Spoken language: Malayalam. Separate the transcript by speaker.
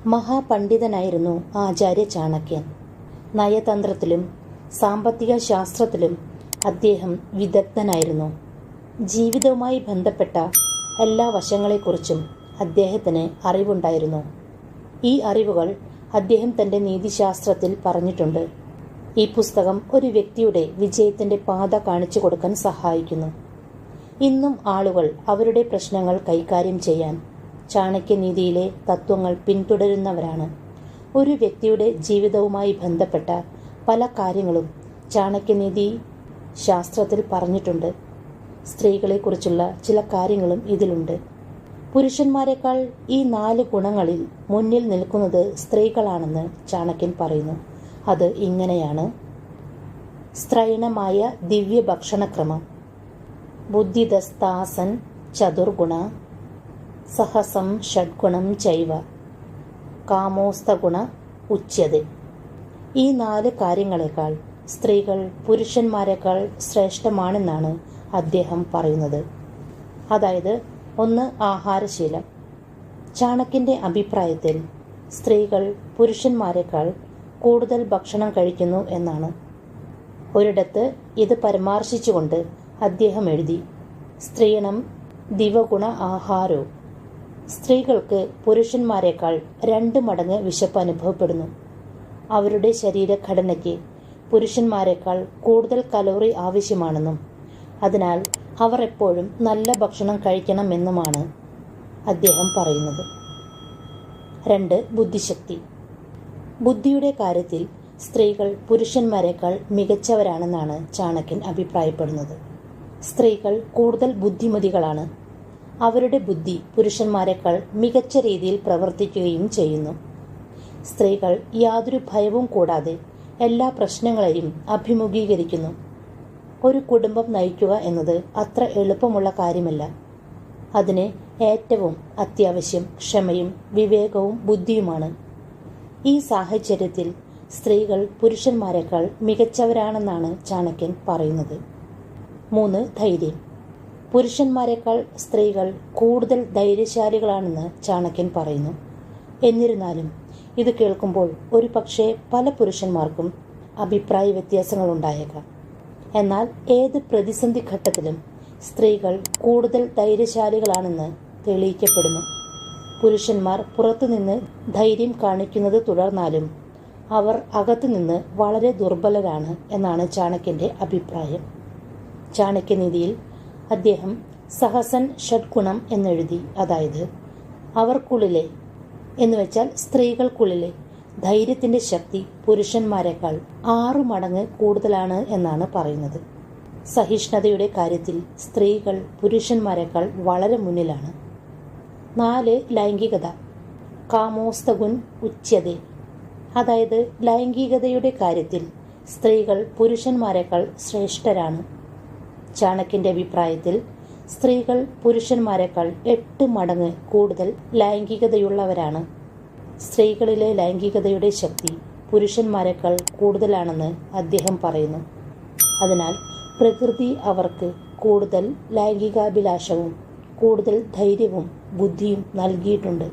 Speaker 1: മഹാപണ്ഡിതനായിരുന്നു ആചാര്യ ചാണക്യൻ. നയതന്ത്രത്തിലും സാമ്പത്തിക ശാസ്ത്രത്തിലും അദ്ദേഹം വിദഗ്ധനായിരുന്നു. ജീവിതവുമായി ബന്ധപ്പെട്ട എല്ലാ വശങ്ങളെക്കുറിച്ചും അദ്ദേഹത്തിന് അറിവുണ്ടായിരുന്നു. ഈ അറിവുകൾ അദ്ദേഹം തൻ്റെ നീതിശാസ്ത്രത്തിൽ പറഞ്ഞിട്ടുണ്ട്. ഈ പുസ്തകം ഒരു വ്യക്തിയുടെ വിജയത്തിൻ്റെ പാത കാണിച്ചു കൊടുക്കാൻ സഹായിക്കുന്നു. ഇന്നും ആളുകൾ അവരുടെ പ്രശ്നങ്ങൾ കൈകാര്യം ചെയ്യാൻ ചാണക്യനീതിയിലെ തത്വങ്ങൾ പിന്തുടരുന്നവരാണ്. ഒരു വ്യക്തിയുടെ ജീവിതവുമായി ബന്ധപ്പെട്ട പല കാര്യങ്ങളും ചാണക്യനീതി ശാസ്ത്രത്തിൽ പറഞ്ഞിട്ടുണ്ട്. സ്ത്രീകളെക്കുറിച്ചുള്ള ചില കാര്യങ്ങളും ഇതിലുണ്ട്. പുരുഷന്മാരെക്കാൾ ഈ 4 ഗുണങ്ങളിൽ മുന്നിൽ നിൽക്കുന്നത് സ്ത്രീകളാണെന്ന് ചാണക്യൻ പറയുന്നു. അത് ഇങ്ങനെയാണ്: സ്ത്രൈണമായ ദിവ്യഭക്ഷണക്രമം, ബുദ്ധിദസ്താസൻ ചതുർഗുണ, സഹസം ഷഡ്ഗുണം ചൈവ, കാമോസ്തഗുണ ഉച്യതേ. ഈ 4 കാര്യങ്ങളെക്കാൾ സ്ത്രീകൾ പുരുഷന്മാരെക്കാൾ ശ്രേഷ്ഠമാണെന്നാണ് അദ്ദേഹം പറയുന്നത്. അതായത് 1. ആഹാരശീലം. ചാണക്യൻ്റെ അഭിപ്രായത്തിൽ സ്ത്രീകൾ പുരുഷന്മാരെക്കാൾ കൂടുതൽ ഭക്ഷണം കഴിക്കുന്നു എന്നാണ്. ഒരിടത്ത് ഇത് പരാമർശിച്ചുകൊണ്ട് അദ്ദേഹം എഴുതി: സ്ത്രീണം ദിവഗുണ ആഹാരോ. സ്ത്രീകൾക്ക് പുരുഷന്മാരെക്കാൾ 2 മടങ്ങ് വിശപ്പ് അനുഭവപ്പെടുന്നു. അവരുടെ ശരീരഘടനയ്ക്ക് പുരുഷന്മാരെക്കാൾ കൂടുതൽ കലോറി ആവശ്യമാണെന്നും അതിനാൽ അവർ എപ്പോഴും നല്ല ഭക്ഷണം കഴിക്കണമെന്നുമാണ് അദ്ദേഹം പറയുന്നത്. 2. ബുദ്ധിശക്തി. ബുദ്ധിയുടെ കാര്യത്തിൽ സ്ത്രീകൾ പുരുഷന്മാരെക്കാൾ മികച്ചവരാണെന്നാണ് ചാണക്യൻ അഭിപ്രായപ്പെടുന്നത്. സ്ത്രീകൾ കൂടുതൽ ബുദ്ധിമതികളാണ്. അവരുടെ ബുദ്ധി പുരുഷന്മാരെക്കാൾ മികച്ച രീതിയിൽ പ്രവർത്തിക്കുകയും ചെയ്യുന്നു. സ്ത്രീകൾ യാതൊരു ഭയവും കൂടാതെ എല്ലാ പ്രശ്നങ്ങളെയും അഭിമുഖീകരിക്കുന്നു. ഒരു കുടുംബം നയിക്കുക എന്നത് അത്ര എളുപ്പമുള്ള കാര്യമല്ല. അതിന് ഏറ്റവും അത്യാവശ്യം ക്ഷമയും വിവേകവും ബുദ്ധിയുമാണ്. ഈ സാഹചര്യത്തിൽ സ്ത്രീകൾ പുരുഷന്മാരെക്കാൾ മികച്ചവരാണെന്നാണ് ചാണക്യൻ പറയുന്നത്. 3. ധൈര്യം. പുരുഷന്മാരെക്കാൾ സ്ത്രീകൾ കൂടുതൽ ധൈര്യശാലികളാണെന്ന് ചാണക്യൻ പറയുന്നു. എന്നിരുന്നാലും ഇത് കേൾക്കുമ്പോൾ ഒരു പക്ഷേ പല പുരുഷന്മാർക്കും അഭിപ്രായ വ്യത്യാസങ്ങളുണ്ടായേക്കാം. എന്നാൽ ഏത് പ്രതിസന്ധി ഘട്ടത്തിലും സ്ത്രീകൾ കൂടുതൽ ധൈര്യശാലികളാണെന്ന് തെളിയിക്കപ്പെടുന്നു. പുരുഷന്മാർ പുറത്തുനിന്ന് ധൈര്യം കാണിക്കുന്നത് തുടർന്നാലും അവർ അകത്തുനിന്ന് വളരെ ദുർബലരാണ് എന്നാണ് ചാണക്യൻ്റെ അഭിപ്രായം. ചാണക്യനീതിയിൽ അദ്ദേഹം സഹസൻ ഷഡ്ഗുണം എന്നെഴുതി. അതായത് അവർക്കുള്ളിലെ എന്നുവെച്ചാൽ സ്ത്രീകൾക്കുള്ളിലെ ധൈര്യത്തിൻ്റെ ശക്തി പുരുഷന്മാരെക്കാൾ 6 മടങ്ങ് കൂടുതലാണ് എന്നാണ് പറയുന്നത്. സഹിഷ്ണുതയുടെ കാര്യത്തിൽ സ്ത്രീകൾ പുരുഷന്മാരെക്കാൾ വളരെ മുന്നിലാണ്. 4. ലൈംഗികത. കാമോസ്തഗുൻ ഉച്യതേ. അതായത് ലൈംഗികതയുടെ കാര്യത്തിൽ സ്ത്രീകൾ പുരുഷന്മാരെക്കാൾ ശ്രേഷ്ഠരാണ്. ചാണക്യൻ്റെ അഭിപ്രായത്തിൽ സ്ത്രീകൾ പുരുഷന്മാരെക്കാൾ 8 മടങ്ങ് കൂടുതൽ ലൈംഗികതയുള്ളവരാണ്. സ്ത്രീകളിലെ ലൈംഗികതയുടെ ശക്തി പുരുഷന്മാരെക്കാൾ കൂടുതലാണെന്ന് അദ്ദേഹം പറയുന്നു. അതിനാൽ പ്രകൃതി അവർക്ക് കൂടുതൽ ലൈംഗികാഭിലാഷവും കൂടുതൽ ധൈര്യവും ബുദ്ധിയും നൽകിയിട്ടുണ്ട്.